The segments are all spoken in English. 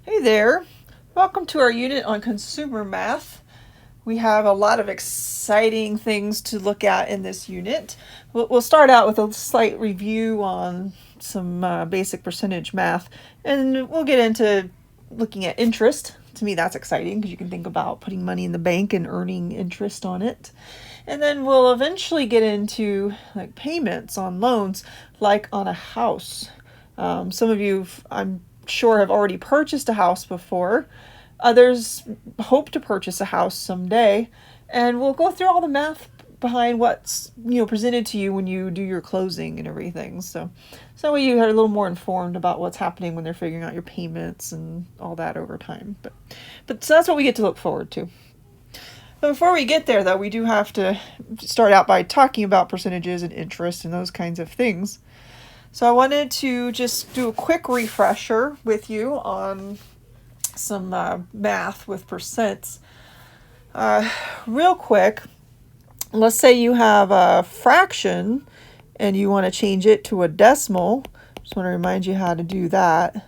Hey there. Welcome to our unit on consumer math. We have a lot of exciting things to look at in this unit. We'll start out with a slight review on some basic percentage math, and we'll get into looking at interest. To me, that's exciting because you can think about putting money in the bank and earning interest on it. And then we'll eventually get into like payments on loans, like on a house. Some of you, I'm sure, have already purchased a house before. Others hope to purchase a house someday, and we'll go through all the math behind what's presented to you when you do your closing and everything. So you are a little more informed about what's happening when they're figuring out your payments and all that over time. But so that's what we get to look forward to. But before we get there, though, we do have to start out by talking about percentages and interest and those kinds of things. So I wanted to just do a quick refresher with you on some math with percents. Real quick, let's say you have a fraction and you want to change it to a decimal. Just want to remind you how to do that.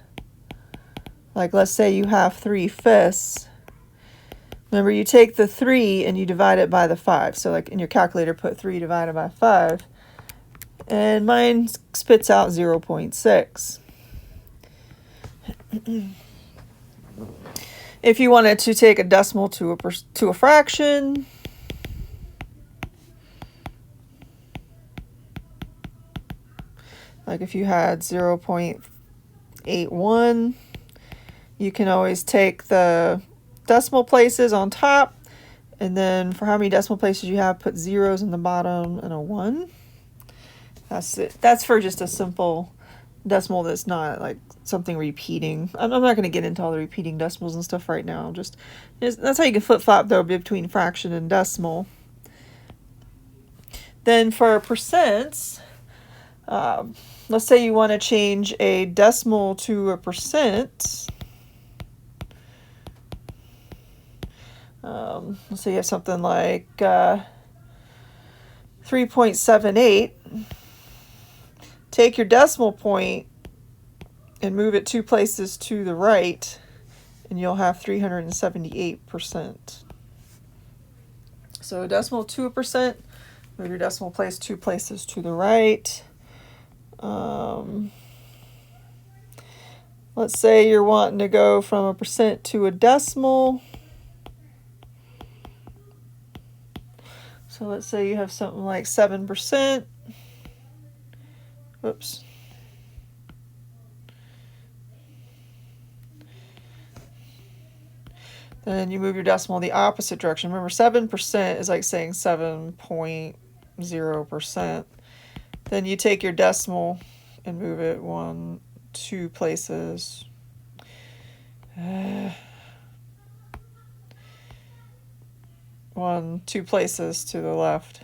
Like, let's say you have 3/5. Remember, you take the 3 and you divide it by the 5. So like in your calculator, put 3 divided by 5. And mine spits out 0.6. If you wanted to take a decimal to a fraction, like if you had 0.81, you can always take the decimal places on top, and then for how many decimal places you have, put zeros in the bottom and a 1. That's it. That's for just a simple decimal that's not like something repeating. I'm not going to get into all the repeating decimals and stuff right now. That's how you can flip-flop though between fraction and decimal. Then for percents, let's say you want to change a decimal to a percent. Let's say you have something like 3.78. Take your decimal point and move it 2 places to the right, and you'll have 378%. So decimal to a percent, move your decimal place 2 places to the right. Let's say you're wanting to go from a percent to a decimal. So let's say you have something like 7%. Whoops. Then you move your decimal the opposite direction. Remember, 7% is like saying 7.0%. Then you take your decimal and move it 2 places. 2 places to the left.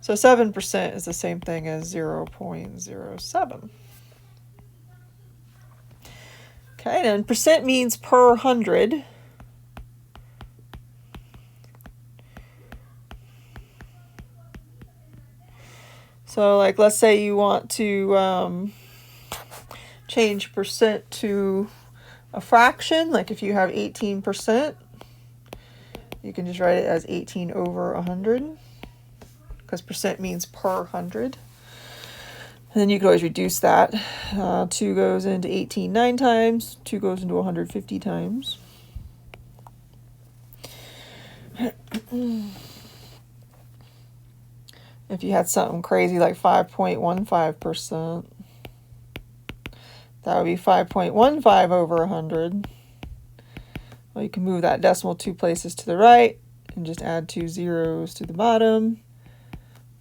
So 7% is the same thing as 0.07. Okay, and percent means per 100. So like, let's say you want to change percent to a fraction. Like if you have 18%, you can just write it as 18 over 100, because percent means per 100. And then you could always reduce that. 2 goes into 18 9 times. 2 goes into 150 times. If you had something crazy like 5.15%, that would be 5.15 over 100. Well, you can move that decimal 2 places to the right and just add 2 zeros to the bottom,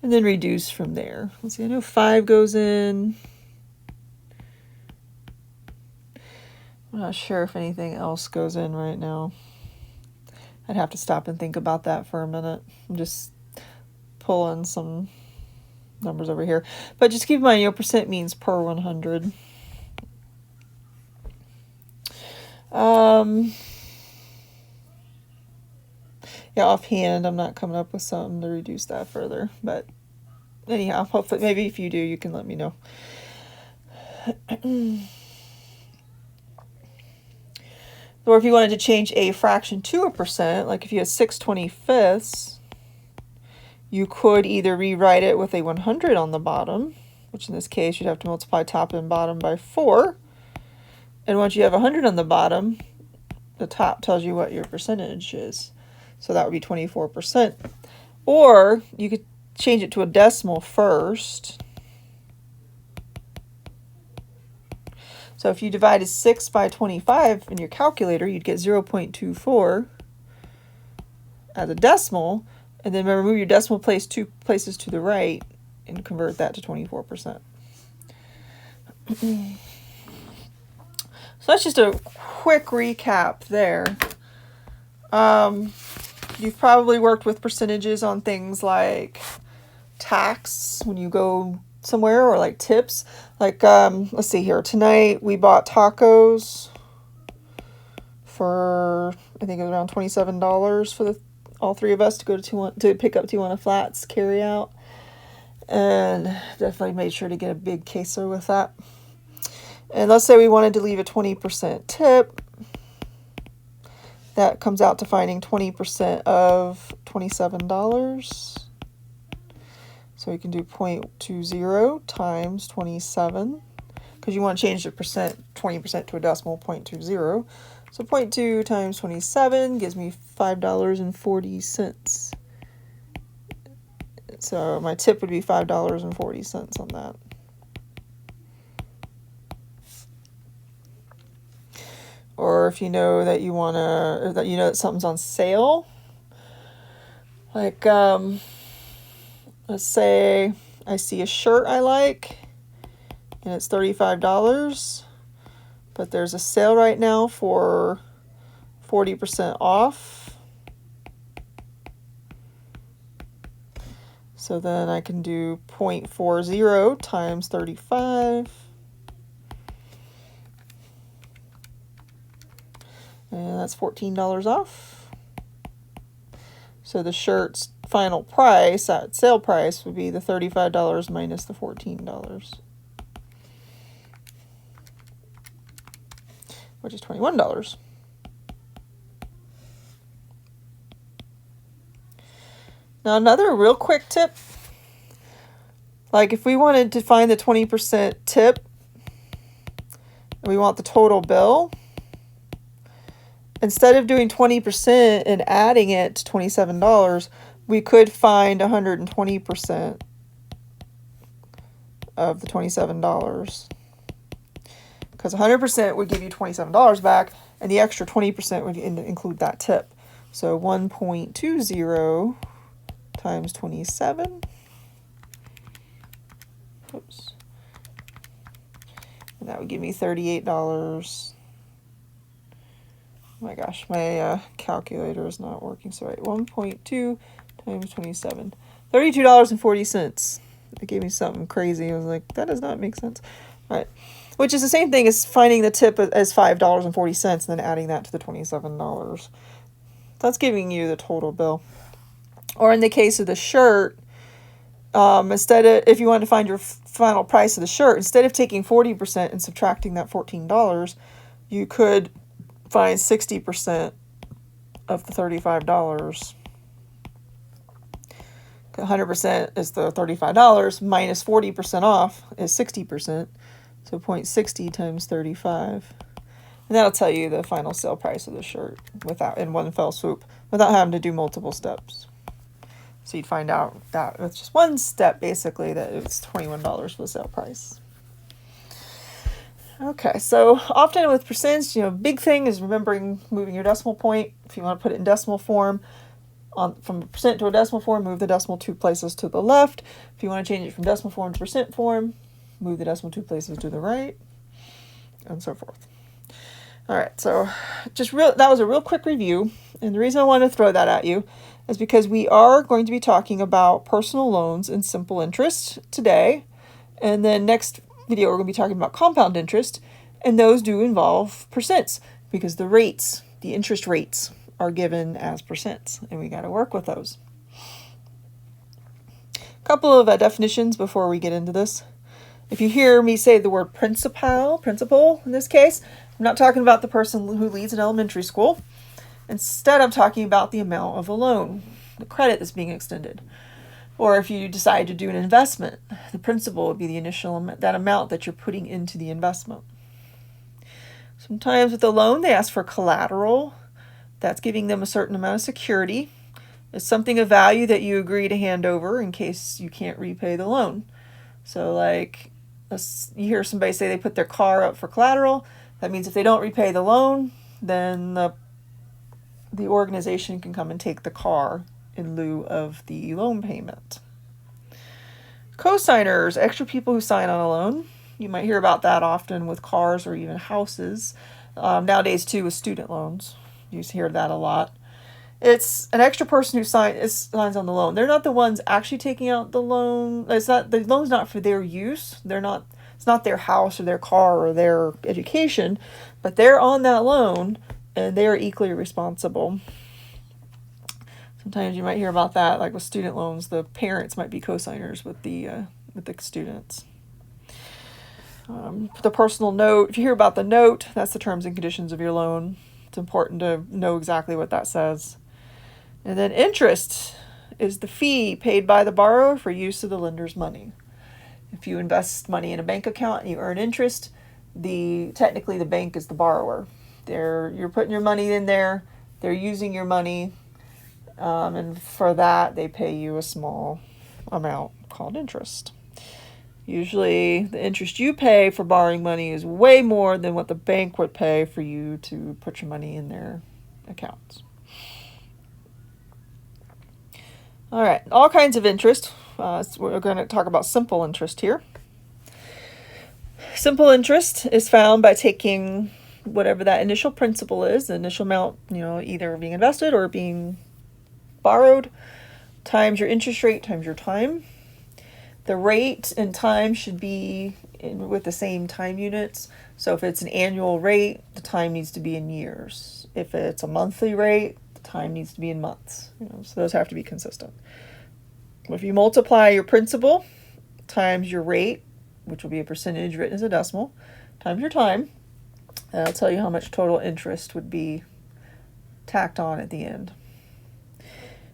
and then reduce from there. Let's see, I know 5 goes in. I'm not sure if anything else goes in right now. I'd have to stop and think about that for a minute. I'm just pulling some numbers over here. But just keep in mind, percent means per 100. Yeah, offhand, I'm not coming up with something to reduce that further. But anyhow, hopefully, maybe if you do, you can let me know. Or if you wanted to change a fraction to a percent, like if you had 6/25, you could either rewrite it with a 100 on the bottom, which in this case you'd have to multiply top and bottom by 4. And once you have 100 on the bottom, the top tells you what your percentage is. So that would be 24%. Or you could change it to a decimal first. So if you divided 6 by 25 in your calculator, you'd get 0.24 as a decimal. And then remember, move your decimal place 2 places to the right and convert that to 24%. So that's just a quick recap there. You've probably worked with percentages on things like tax when you go somewhere, or like tips. Like, let's see here. Tonight we bought tacos for, I think it was around $27 for all three of us to go to pick up Tijuana Flats carry out. And definitely made sure to get a big queso with that. And let's say we wanted to leave a 20% tip. That comes out to finding 20% of $27. So we can do 0.20 times 27, because you want to change the 20% to a decimal, 0.20. So 0.2 times 27 gives me $5.40. So my tip would be $5.40 on that. Or if you know that you want to, or that you know that something's on sale, like, let's say I see a shirt I like and it's $35, but there's a sale right now for 40% off. So then I can do 0.40 times 35. And that's $14 off. So the shirt's final price, that sale price, would be the $35 minus the $14, which is $21. Now another real quick tip, like if we wanted to find the 20% tip and we want the total bill, instead of doing 20% and adding it to $27, we could find 120% of the $27. Because 100% would give you $27 back, and the extra 20% would include that tip. So 1.20 times 27. Oops. And that would give me $38. Oh my gosh, my calculator is not working so right. 1.2 times 27. $32.40. It gave me something crazy. I was like, that does not make sense. All right. Which is the same thing as finding the tip as $5.40 and then adding that to the $27. That's giving you the total bill. Or in the case of the shirt, instead of, if you want to find your final price of the shirt, instead of taking 40% and subtracting that $14, you could find 60% of the $35. 100% is the $35 minus 40% off is 60%. So 0.60 times 35. And that'll tell you the final sale price of the shirt without, in one fell swoop, without having to do multiple steps. So you'd find out that with just one step, basically, that it's $21 for the sale price. Okay, so often with percents, big thing is remembering moving your decimal point. If you want to put it in decimal form, from percent to a decimal form, move the decimal 2 places to the left. If you want to change it from decimal form to percent form, move the decimal 2 places to the right, and so forth. All right, so that was a real quick review, and the reason I want to throw that at you is because we are going to be talking about personal loans and simple interest today, and then next video we're going to be talking about compound interest, and those do involve percents because the interest rates are given as percents, and we got to work with those. A couple of definitions before we get into this. If you hear me say the word principal in this case, I'm not talking about the person who leads an elementary school. Instead, I'm talking about the amount of a loan, the credit that's being extended. Or if you decide to do an investment, the principal would be the initial amount, that amount that you're putting into the investment. Sometimes with a loan, they ask for collateral. That's giving them a certain amount of security. It's something of value that you agree to hand over in case you can't repay the loan. So like you hear somebody say they put their car up for collateral. That means if they don't repay the loan, then the organization can come and take the car in lieu of the loan payment. Co-signers, extra people who sign on a loan. You might hear about that often with cars or even houses. Nowadays too with student loans. You hear that a lot. It's an extra person who signs on the loan. They're not the ones actually taking out the loan. The loan's not for their use. It's not their house or their car or their education, but they're on that loan and they're equally responsible. Sometimes you might hear about that, like with student loans, the parents might be co-signers with the students. The personal note, if you hear about the note, that's the terms and conditions of your loan. It's important to know exactly what that says. And then interest is the fee paid by the borrower for use of the lender's money. If you invest money in a bank account and you earn interest, technically the bank is the borrower. You're putting your money in there, they're using your money, and for that they pay you a small amount called interest. Usually the interest you pay for borrowing money is way more than what the bank would pay for you to put your money in their accounts. All right, all kinds of interest. So we're going to talk about simple interest here. Simple interest is found by taking whatever that initial principal is, the initial amount, either being invested or being borrowed, times your interest rate times your time. The rate and time should be with the same time units. So if it's an annual rate, the time needs to be in years. If it's a monthly rate, the time needs to be in months. So those have to be consistent. If you multiply your principal times your rate, which will be a percentage written as a decimal, times your time, that'll tell you how much total interest would be tacked on at the end.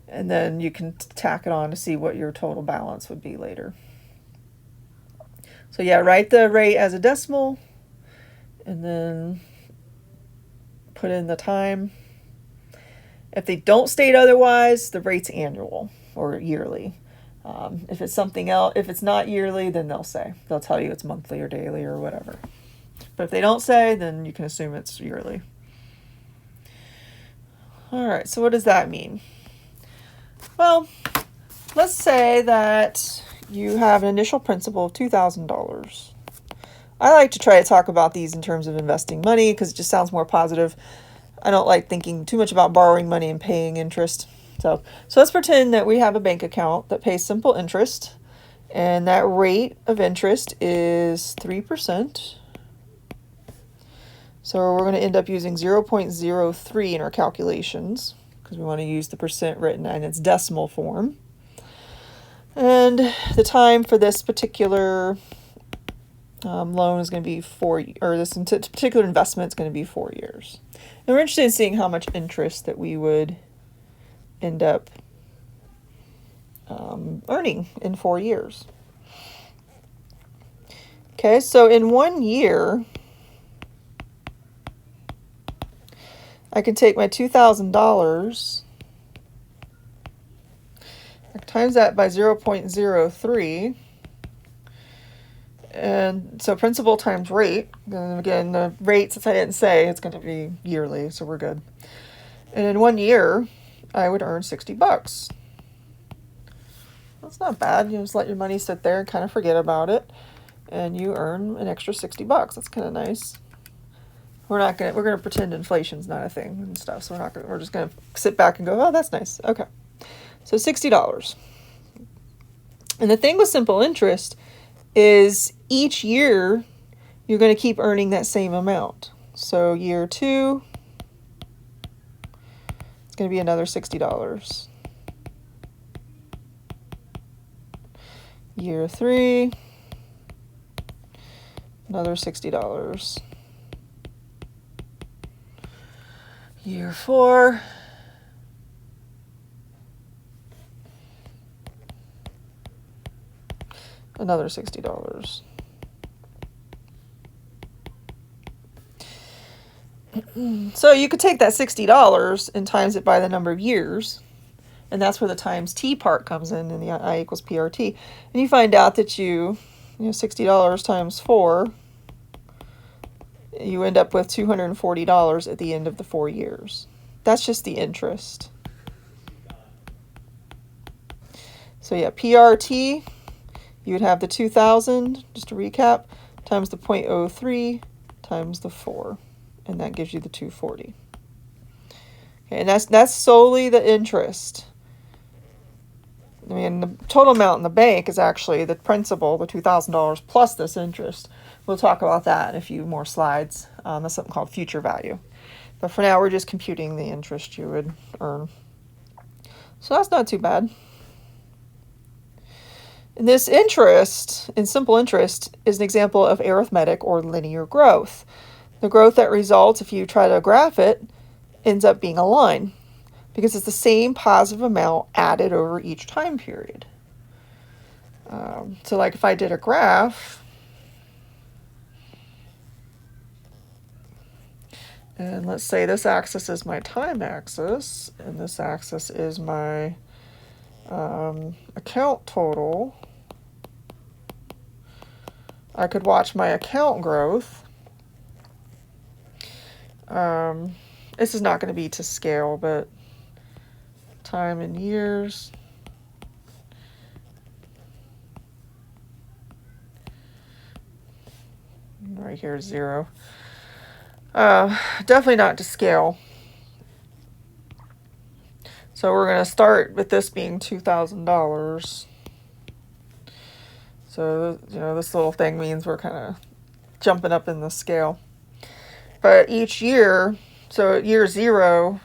And then you can tack it on to see what your total balance would be later. So yeah, write the rate as a decimal and then put in the time. If they don't state otherwise, the rate's annual or yearly. If it's something else, if it's not yearly, then they'll tell you it's monthly or daily or whatever. But if they don't say, then you can assume it's yearly. All right, so what does that mean? Well, let's say that you have an initial principal of $2,000. I like to try to talk about these in terms of investing money because it just sounds more positive. I don't like thinking too much about borrowing money and paying interest. So let's pretend that we have a bank account that pays simple interest, and that rate of interest is 3%. So we're going to end up using 0.03 in our calculations because we want to use the percent written in its decimal form. And the time for this particular loan is going to be this particular investment is going to be 4 years. And we're interested in seeing how much interest that we would end up earning in 4 years. Okay, so in 1 year, I can take my $2,000, times that by 0.03, and so principal times rate, and again, the rate, since I didn't say, it's going to be yearly, so we're good. And in 1 year, I would earn $60. That's not bad. You just let your money sit there and kind of forget about it, and you earn an extra $60. That's kind of nice. We're gonna pretend inflation's not a thing and stuff. So we're just gonna sit back and go, oh, that's nice. Okay, so $60. And the thing with simple interest is each year you're going to keep earning that same amount. So year 2, it's going to be another $60. Year 3, another $60. Year 4. Another $60. So you could take that $60 and times it by the number of years, and that's where the times t part comes in the I equals PRT. And you find out that you know, $60 times 4, you end up with $240 at the end of the 4 years. That's just the interest. So yeah, PRT, you would have the 2,000, just to recap, times the 0.03 times the 4, and that gives you the 240. Okay, and that's solely the interest. I mean, the total amount in the bank is actually the principal, the $2,000 plus this interest. We'll talk about that in a few more slides. That's something called future value. But for now, we're just computing the interest you would earn. So that's not too bad. And this interest, in simple interest, is an example of arithmetic or linear growth. The growth that results, if you try to graph it, ends up being a line, because it's the same positive amount added over each time period. So like if I did a graph, and let's say this axis is my time axis, and this axis is my account total, I could watch my account growth. This is not going to be to scale, but time in years. Right here, 0. Definitely not to scale. So we're going to start with this being $2,000. So, you know, this little thing means we're kind of jumping up in the scale. But each year, so at year 0,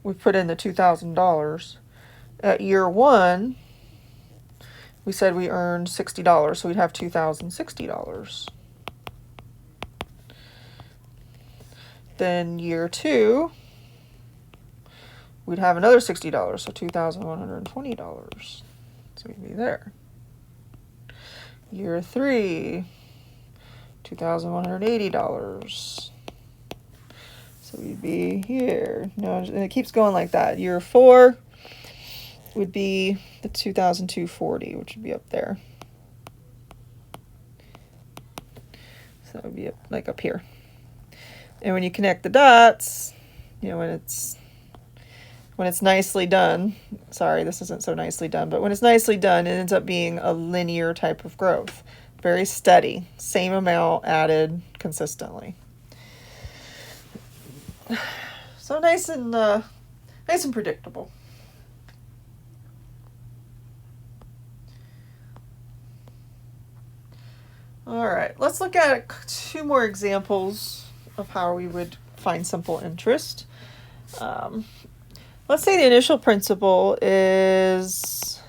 we put in the $2,000. At year 1, we said we earned $60, so we'd have $2,060. Then year 2, we'd have another $60, so $2,120. So we'd be there. Year 3, $2,180. So we'd be here. No, and it keeps going like that. Year 4 would be the 2,240, which would be up there. So it would be like up here. And when you connect the dots, you know, when it's nicely done, sorry, this isn't so nicely done, but when it's nicely done, it ends up being a linear type of growth. Very steady, same amount added consistently. So nice and predictable. All right, let's look at 2 more examples of how we would find simple interest. Let's say the initial principal is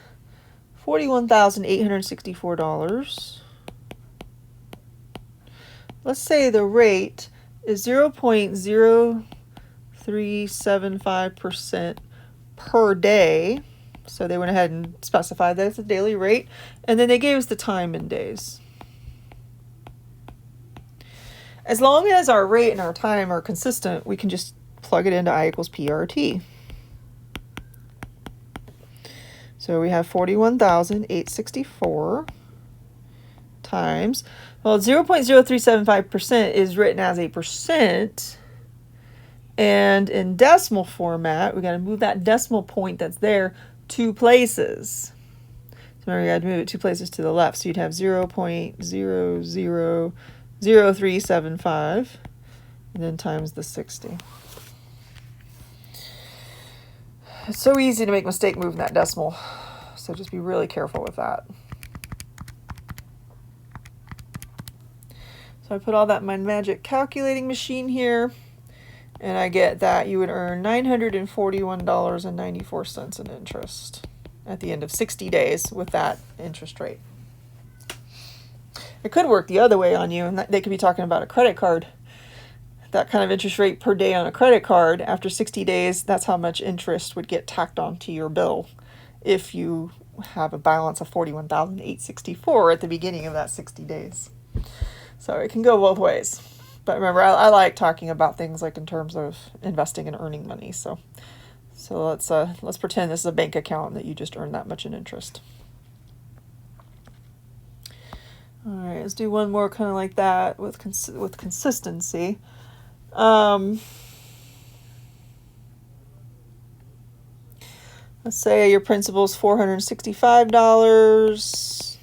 $41,864. Let's say the rate is 0.0375% per day. So they went ahead and specified that it's a daily rate. And then they gave us the time in days. As long as our rate and our time are consistent, we can just plug it into I equals PRT. So we have 41,864 times, well, 0.0375% is written as a percent. And in decimal format, we got to move that decimal point that's there 2 places. So remember, you got to move it 2 places to the left. So you'd have 0.000375 and then times the 60. It's so easy to make a mistake moving that decimal, so just be really careful with that. So I put all that in my magic calculating machine here, and I get that you would earn $941.94 in interest at the end of 60 days with that interest rate. It could work the other way on you, and they could be talking about a credit card. that kind of interest rate per day on a credit card, after 60 days, that's how much interest would get tacked onto your bill if you have a balance of $41,864 at the beginning of that 60 days. So it can go both ways. But remember, I like talking about things like in terms of investing and earning money. So let's pretend this is a bank account that you just earn that much in interest. All right, let's do one more kind of like that with consistency. Let's say your principal is $465.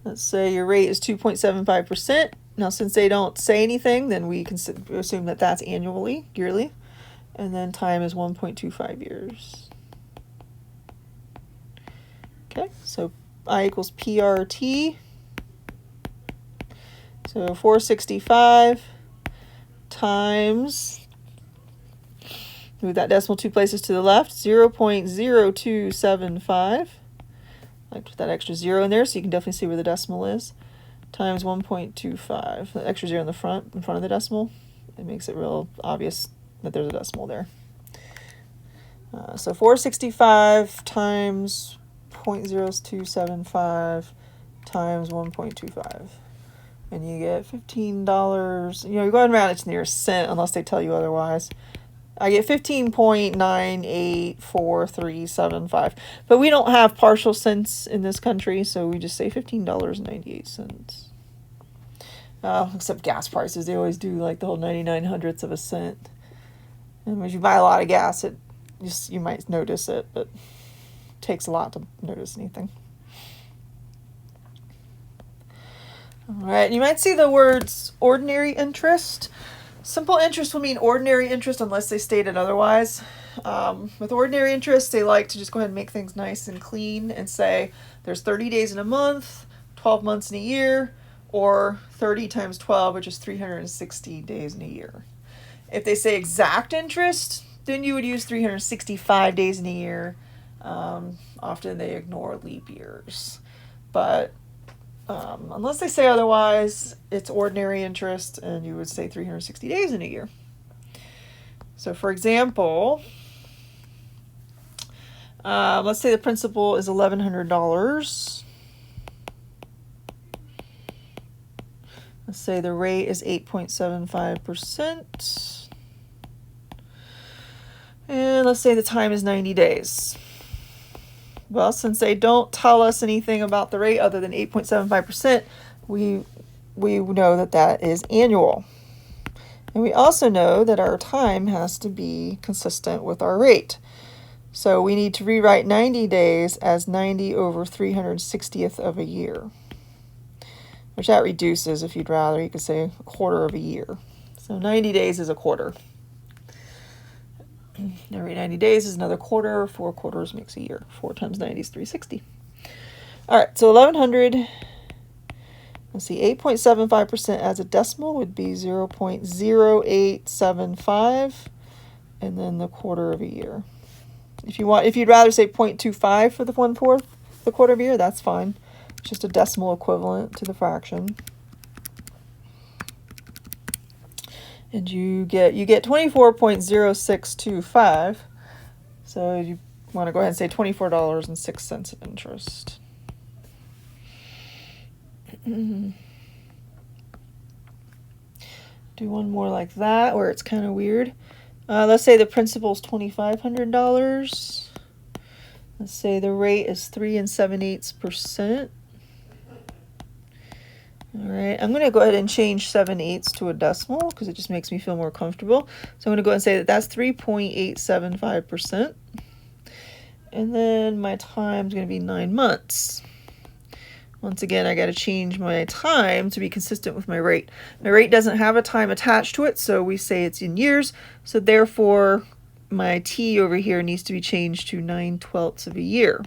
Let's say your rate is 2.75%. Now, since they don't say anything, then we can assume that that's yearly. And then time is 1.25 years. Okay, so I equals PRT. So 465 times, move that decimal 2 places to the left, 0.0275. I put that extra 0 in there so you can definitely see where the decimal is, times 1.25. The extra 0 in front of the decimal, it makes it real obvious that there's a decimal there. So 465 times 0.0275 times 1.25. And you get $15. You're going around it's near a cent unless they tell you otherwise. I get 15.984375. But we don't have partial cents in this country, so we just say $15.98. Except gas prices, they always do like the whole 99 hundredths of a cent. And when you buy a lot of gas, you might notice it, but it takes a lot to notice anything. All right, you might see the words ordinary interest. Simple interest will mean ordinary interest unless they state it otherwise. With ordinary interest, they like to just go ahead and make things nice and clean and say there's 30 days in a month, 12 months in a year, or 30 times 12, which is 360 days in a year. If they say exact interest, then you would use 365 days in a year. Often they ignore leap years. But unless they say otherwise, it's ordinary interest, and you would say 360 days in a year. So for example, let's say the principal is $1,100. Let's say the rate is 8.75%. And let's say the time is 90 days. Well, since they don't tell us anything about the rate other than 8.75%, we know that that is annual. And we also know that our time has to be consistent with our rate. So we need to rewrite 90 days as 90 over 360th of a year, which that reduces, if you'd rather, you could say a quarter of a year. So 90 days is a quarter. Every 90 days is another quarter. 4 quarters makes a year. 4 times 90 is 360. All right, so 1,100. Let's see, 8.75% as a decimal would be 0.0875, and then the quarter of a year. If you'd rather say 0.25 for the 1/4, the quarter of a year, that's fine. It's just a decimal equivalent to the fraction. And you get 24.0625. So you want to go ahead and say $24.06 of interest. Do one more like that where it's kind of weird. Let's say the principal is $2,500. Let's say the rate is 3 7/8%. All right, I'm going to go ahead and change 7/8 to a decimal because it just makes me feel more comfortable. So I'm going to go ahead and say that that's 3.875%. And then my time is going to be 9 months. Once again, I got to change my time to be consistent with my rate. My rate doesn't have a time attached to it, so we say it's in years. So therefore, my t over here needs to be changed to 9/12 of a year.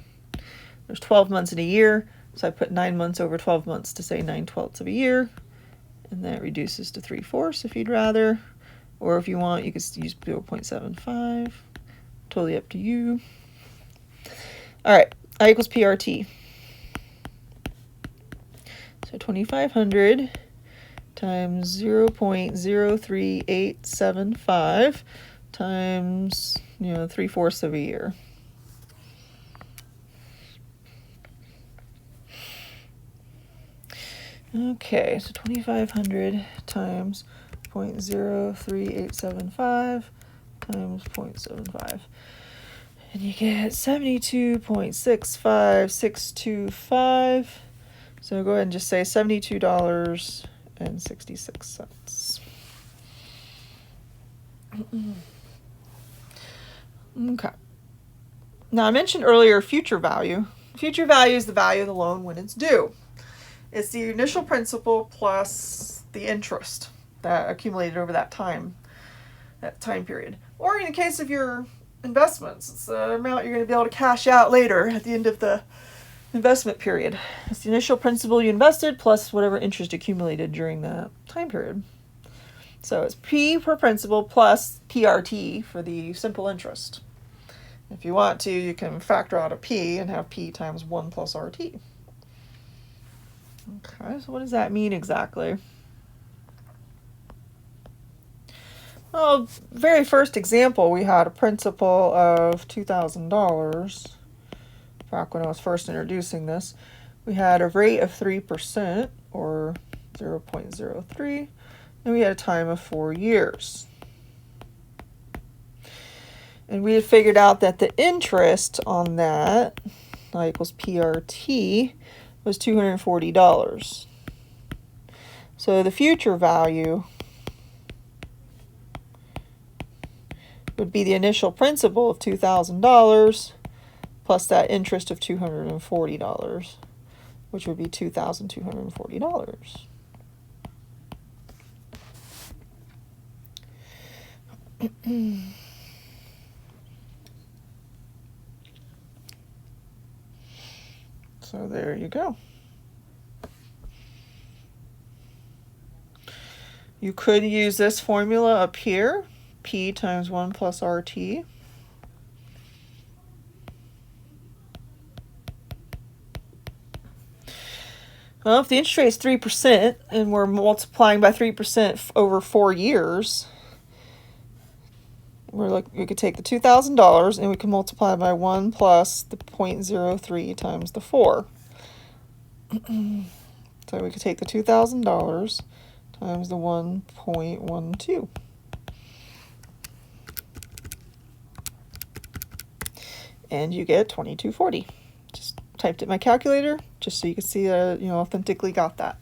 There's 12 months in a year. So I put 9 months over 12 months to say 9/12 of a year. And that reduces to 3/4 if you'd rather. Or if you want, you could use 0.75. Totally up to you. All right, I equals PRT. So 2,500 times 0.03875 times, 3/4 of a year. Okay, so 2,500 times 0.03875 times 0.75. And you get 72.65625. So go ahead and just say $72.66. Okay. Now I mentioned earlier future value. Future value is the value of the loan when it's due. It's the initial principal plus the interest that accumulated over that time period. Or in the case of your investments, it's the amount you're going to be able to cash out later at the end of the investment period. It's the initial principal you invested plus whatever interest accumulated during that time period. So it's P for principal plus PRT for the simple interest. If you want to, you can factor out a P and have P times 1 plus RT. Okay, so what does that mean exactly? Well, very first example, we had a principal of $2,000. Back when I was first introducing this, we had a rate of 3% or 0.03, and we had a time of 4 years. And we had figured out that the interest on that, I equals PRT, was $240. So the future value would be the initial principal of $2,000 plus that interest of $240, which would be $2,240. So there you go. You could use this formula up here, P times 1 plus RT. Well, if the interest rate is 3% and we're multiplying by 3% over 4 years, we could take the $2,000 and we can multiply by 1 plus the 0.03 times the 4. So we could take the $2,000 times the 1.12. And you get 2240. Just typed it in my calculator just so you can see that authentically got that.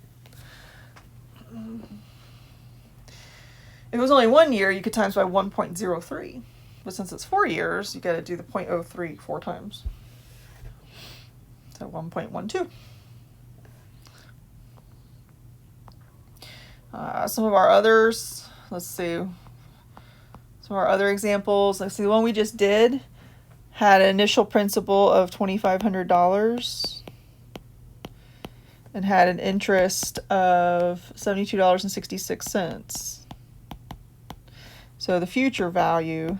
If it was only 1 year, you could times by 1.03. But since it's 4 years, you got to do the 0.03 4 times. So 1.12. Some of our others, let's see. Some of our other examples, let's see, the one we just did had an initial principal of $2,500 and had an interest of $72.66. So the future value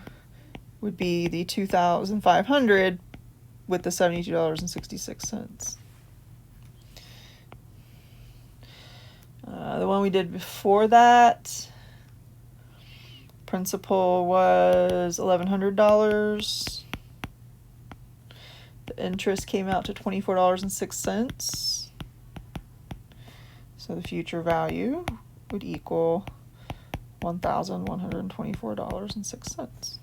would be the $2,500 with the $72.66. The one we did before that, principal was $1,100. The interest came out to $24.06. So the future value would equal $1,124.06.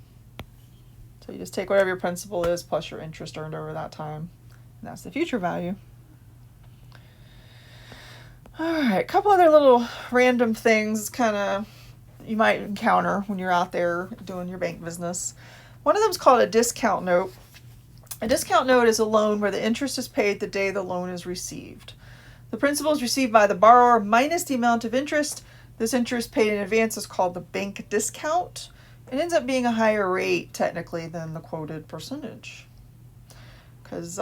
So you just take whatever your principal is plus your interest earned over that time, and that's the future value. All right, a couple other little random things you might encounter when you're out there doing your bank business. One of them is called a discount note. A discount note is a loan where the interest is paid the day the loan is received. The principal is received by the borrower minus the amount of interest. This interest paid in advance is called the bank discount. It ends up being a higher rate technically than the quoted percentage, because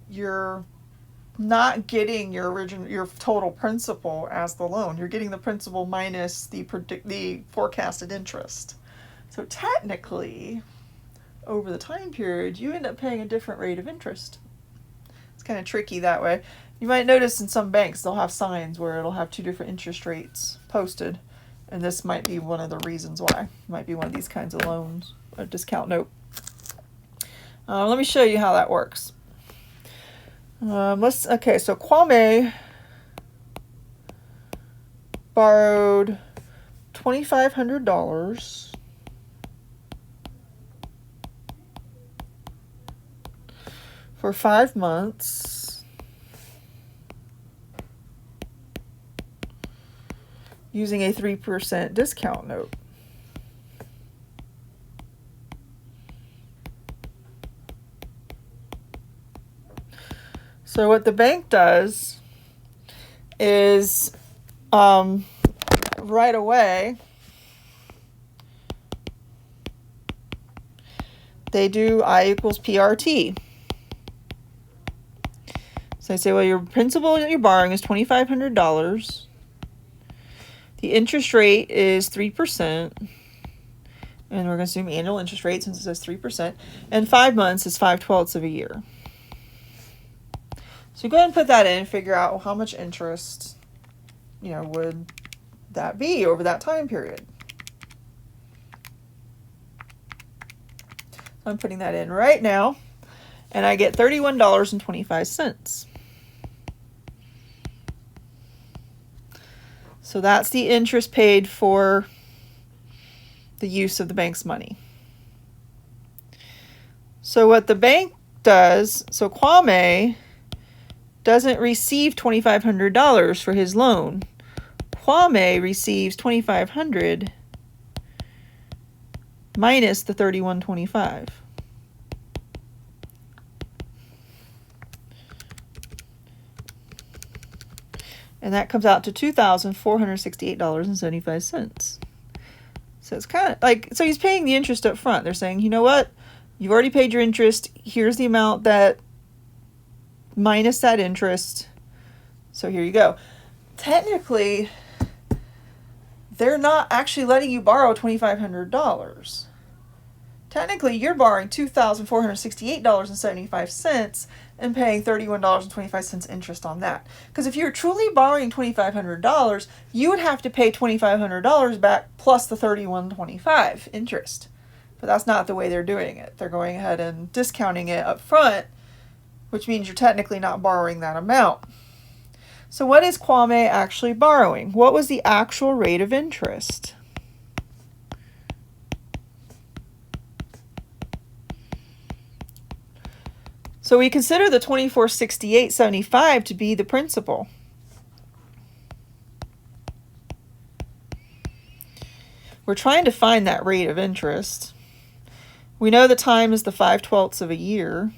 you're not getting your total principal as the loan. You're getting the principal minus the forecasted interest. So technically, over the time period, you end up paying a different rate of interest. It's kind of tricky that way. You might notice in some banks they'll have signs where it'll have two different interest rates posted, and this might be one of the reasons why. It might be one of these kinds of loans, a discount note. Let me show you how that works. Okay, so Kwame borrowed $2,500 for 5 months using a 3% discount note. So what the bank does is right away they do I equals PRT. So I say, well, your principal that you're borrowing is $2,500. The interest rate is 3%. And we're going to assume annual interest rate since it says 3%. And 5 months is 5/12 of a year. So go ahead and put that in and figure out how much interest, would that be over that time period. I'm putting that in right now, and I get $31.25. So that's the interest paid for the use of the bank's money. So what the bank does, so Kwame doesn't receive $2,500 for his loan. Kwame receives $2,500 minus the $31.25. And that comes out to $2,468.75. So it's kind of like, so he's paying the interest up front. They're saying, you know what? You've already paid your interest. Here's the amount that minus that interest. So here you go. Technically, they're not actually letting you borrow $2,500. Technically, you're borrowing $2,468.75 and paying $31.25 interest on that. Because if you're truly borrowing $2,500, you would have to pay $2,500 back plus the $31.25 interest. But that's not the way they're doing it. They're going ahead and discounting it up front, which means you're technically not borrowing that amount. So what is Kwame actually borrowing? What was the actual rate of interest? So we consider the $2,468.75 to be the principal. We're trying to find that rate of interest. We know the time is the 5/12 of a year.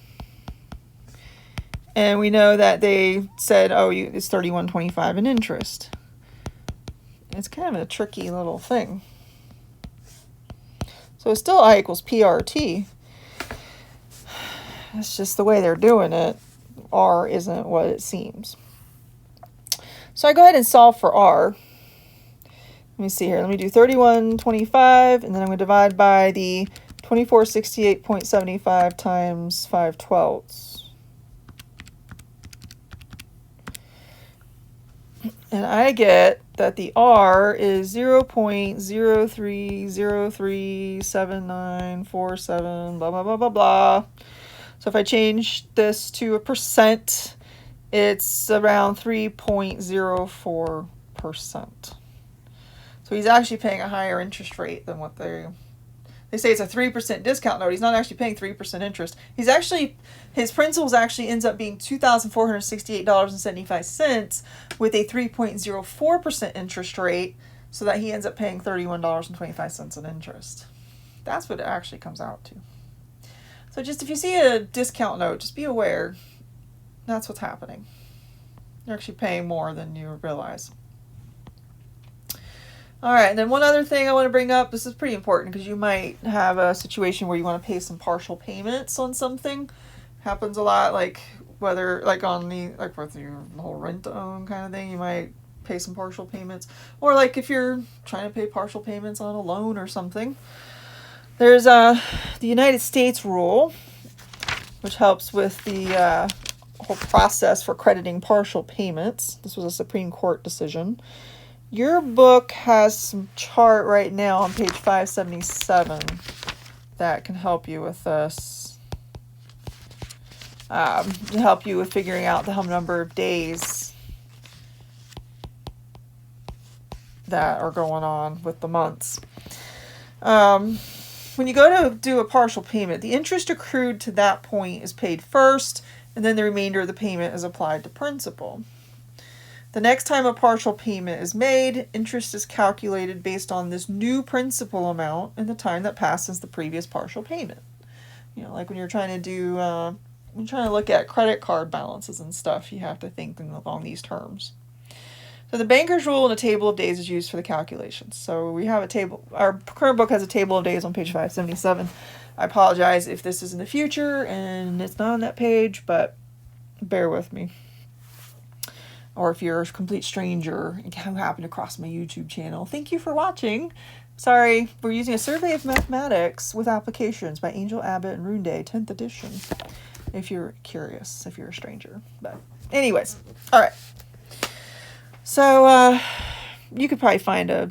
And we know that they said, it's $31.25 in interest. It's kind of a tricky little thing. So it's still I equals PRT. It's just the way they're doing it. R isn't what it seems. So I go ahead and solve for R. Let me see here. Let me do 31.25, and then I'm going to divide by the 2468.75 times 5/12. And I get that the R is 0.03037947, blah, blah, blah, blah, blah. So if I change this to a percent, it's around 3.04%. So he's actually paying a higher interest rate than what they say it's a 3% discount note. He's not actually paying 3% interest. His principal actually ends up being $2,468.75 with a 3.04% interest rate, so that he ends up paying $31.25 in interest. That's what it actually comes out to. So just if you see a discount note, just be aware that's what's happening. You're actually paying more than you realize. All right, and then one other thing I want to bring up, this is pretty important because you might have a situation where you want to pay some partial payments on something. Happens a lot, like with your whole rent to own kind of thing, you might pay some partial payments. Or like if you're trying to pay partial payments on a loan or something. There's the United States rule, which helps with the whole process for crediting partial payments. This was a Supreme Court decision. Your book has some chart right now on page 577 that can help you with this. To help you with figuring out the number of days that are going on with the months. When you go to do a partial payment, the interest accrued to that point is paid first, and then the remainder of the payment is applied to principal. The next time a partial payment is made, interest is calculated based on this new principal amount and the time that passed since the previous partial payment. You know, like when you're trying to do, when you're trying to look at credit card balances and stuff, you have to think along these terms. So the banker's rule and a table of days is used for the calculations. So we have a table. Our current book has a table of days on page 577. I apologize if this is in the future and it's not on that page, but bear with me. Or if you're a complete stranger who happened to cross my YouTube channel, thank you for watching. Sorry, we're using a survey of mathematics with applications by Angel Abbott and Runde, 10th edition. If you're curious, if you're a stranger. But anyways, all right. So you could probably find a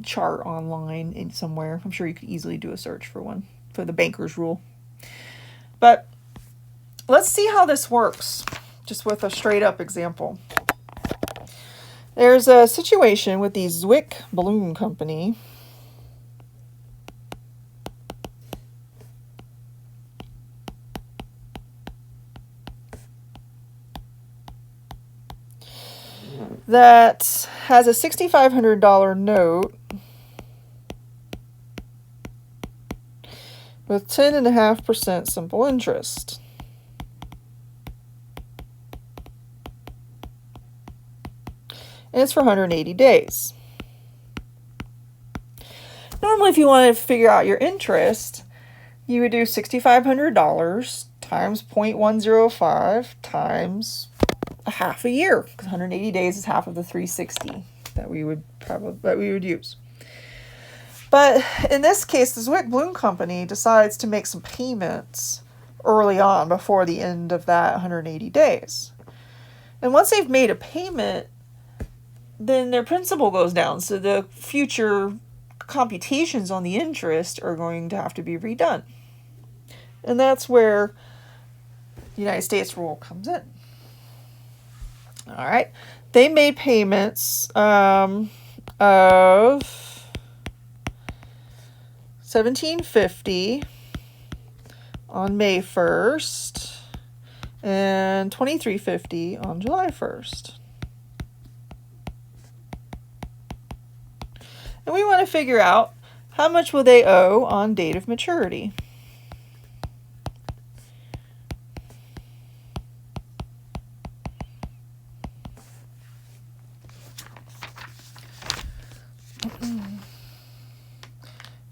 chart online in somewhere. I'm sure you could easily do a search for one, for the banker's rule. But let's see how this works, just with a straight up example. There's a situation with the Zwick Balloon Company. That has a $6,500 note with 10.5% simple interest. And it's for 180 days. Normally, if you wanted to figure out your interest, you would do $6,500 times 0.105 times a half a year, because 180 days is half of the 360 that we would use. But in this case, the Zwick Balloon Company decides to make some payments early on before the end of that 180 days. And once they've made a payment, then their principal goes down. So the future computations on the interest are going to have to be redone. And that's where the United States rule comes in. All right. They made payments of $1,750 on May 1st and $2,350 on July 1st. And we want to figure out how much will they owe on date of maturity.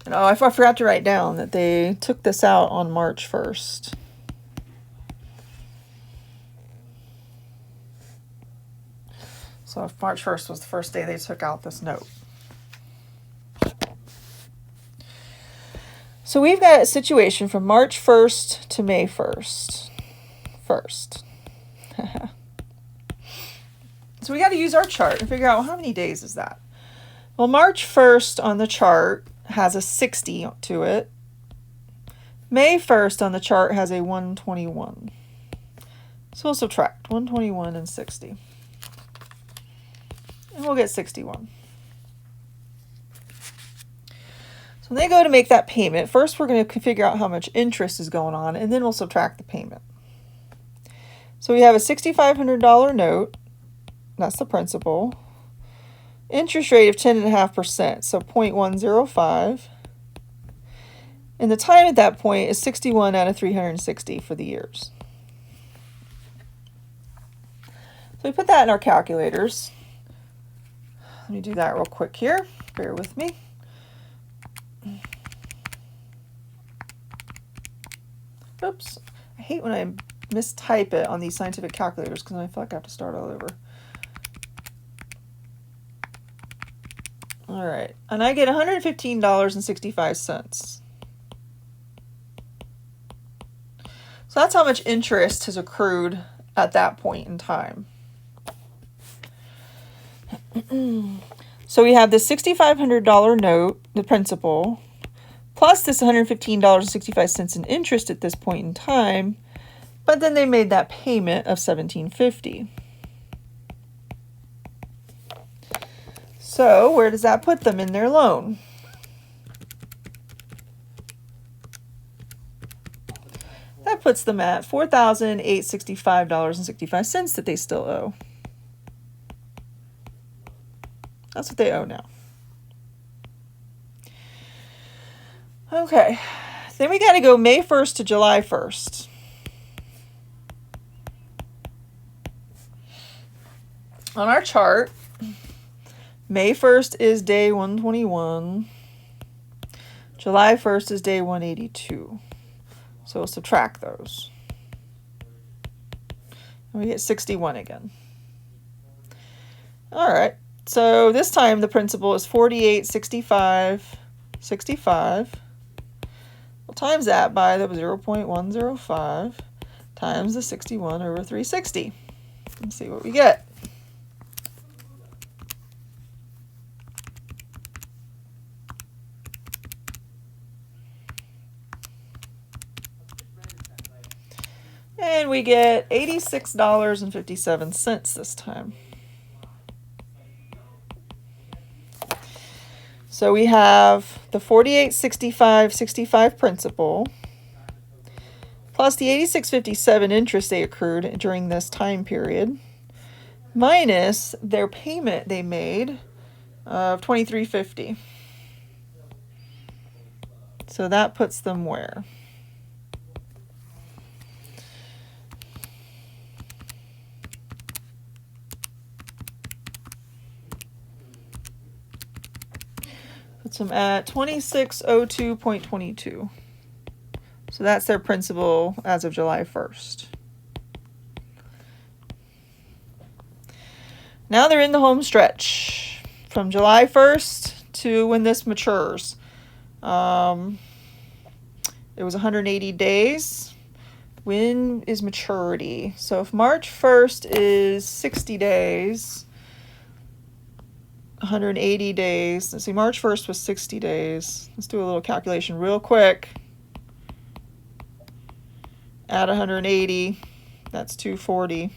And I forgot to write down that they took this out on March 1st. So March 1st was the first day they took out this note. So we've got a situation from March 1st to May 1st. So we got to use our chart and figure out how many days is that. Well, March 1st on the chart has a 60 to it. May 1st on the chart has a 121. So we'll subtract 121 and 60. And we'll get 61. So when they go to make that payment, first we're going to figure out how much interest is going on, and then we'll subtract the payment. So we have a $6,500 note. That's the principal. Interest rate of 10.5%, so 0.105. And the time at that point is 61 out of 360 for the years. So we put that in our calculators. Let me do that real quick here. Bear with me. Oops. I hate when I mistype it on these scientific calculators because I feel like I have to start all over. All right. And I get $115.65. So that's how much interest has accrued at that point in time. So we have the $6,500 note, the principal, plus this $115.65 in interest at this point in time, but then they made that payment of $1,750. So where does that put them in their loan? That puts them at $4,865.65 that they still owe. That's what they owe now. Okay, then we got to go May 1st to July 1st. On our chart, May 1st is day 121. July 1st is day 182. So we'll subtract those. And we get 61 again. All right. So this time the principal is 48.65.65. We'll times that by the 0.105 times the 61 over 360. Let's see what we get. And we get $86.57 this time. So we have the 48.65.65 principal plus the 86.57 interest they accrued during this time period minus their payment they made of $23.50. So that puts them where? Puts them at 2602.22. So that's their principal as of July 1st. Now they're in the home stretch from July 1st to when this matures. It was 180 days. When is maturity? So if March 1st is 60 days, 180 days. Let's see, March 1st was 60 days. Let's do a little calculation real quick. Add 180, that's 240.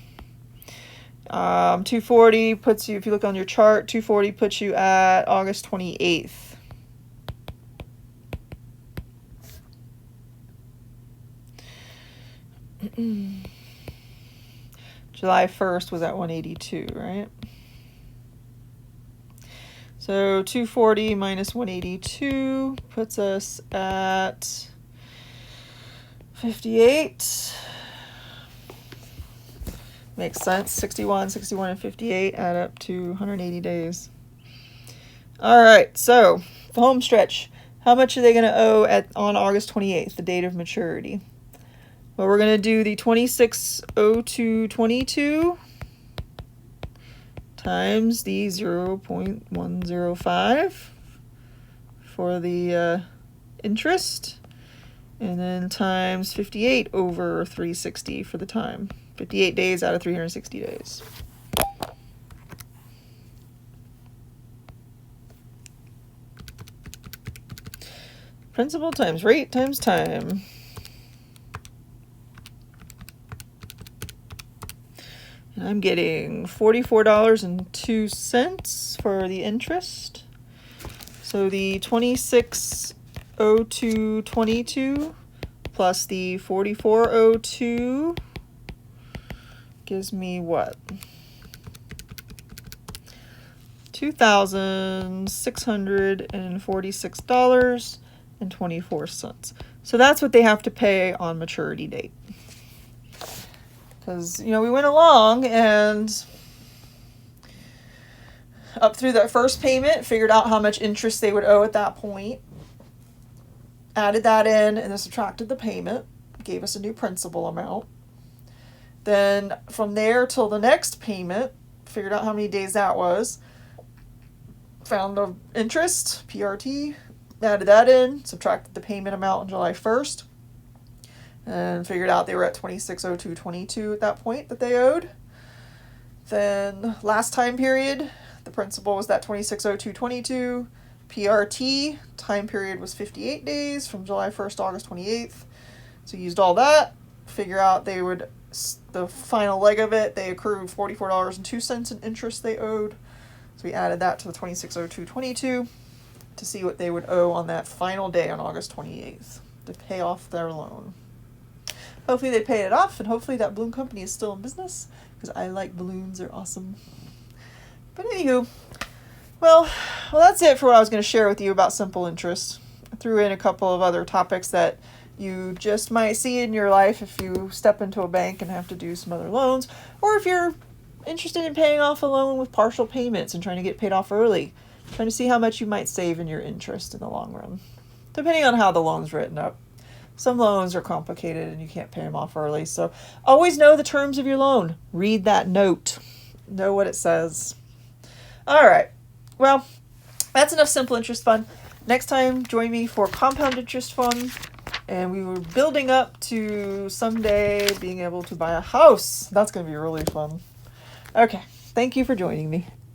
240 puts you, if you look on your chart, 240 puts you at August 28th. July 1st was at 182, right? So 240 minus 182 puts us at 58. Makes sense. 61, 61, and 58 add up to 180 days. All right, so the home stretch. How much are they going to owe on August 28th, the date of maturity? Well, we're going to do the 2602.22 times the 0.105 for the interest, and then times 58 over 360 for the time. 58 days out of 360 days. Principal times rate times time. And I'm getting $44.02 for the interest. So the 2602.22 plus the 4402 gives me what? $2,646.24. So that's what they have to pay on maturity date. Because, you know, we went along and up through that first payment, figured out how much interest they would owe at that point, added that in, and then subtracted the payment, gave us a new principal amount. Then from there till the next payment, figured out how many days that was, found the interest, PRT, added that in, subtracted the payment amount on July 1st, and figured out they were at 2602.22 at that point that they owed. Then last time period, the principal was that 2602.22. PRT time period was 58 days from July 1st to August 28th. So used all that, figure out they would, the final leg of it, they accrued $44.02 in interest they owed. So we added that to the 2602.22 to see what they would owe on that final day on August 28th to pay off their loan. Hopefully they paid it off, and hopefully that balloon company is still in business, because I like balloons, they're awesome. But anywho, well, that's it for what I was going to share with you about simple interest. I threw in a couple of other topics that you just might see in your life if you step into a bank and have to do some other loans, or if you're interested in paying off a loan with partial payments and trying to get paid off early, trying to see how much you might save in your interest in the long run, depending on how the loan's written up. Some loans are complicated and you can't pay them off early, so always know the terms of your loan. Read that note. Know what it says. All right. Well, that's enough simple interest fun. Next time, join me for compound interest fun. And we were building up to someday being able to buy a house. That's going to be really fun. Okay. Thank you for joining me.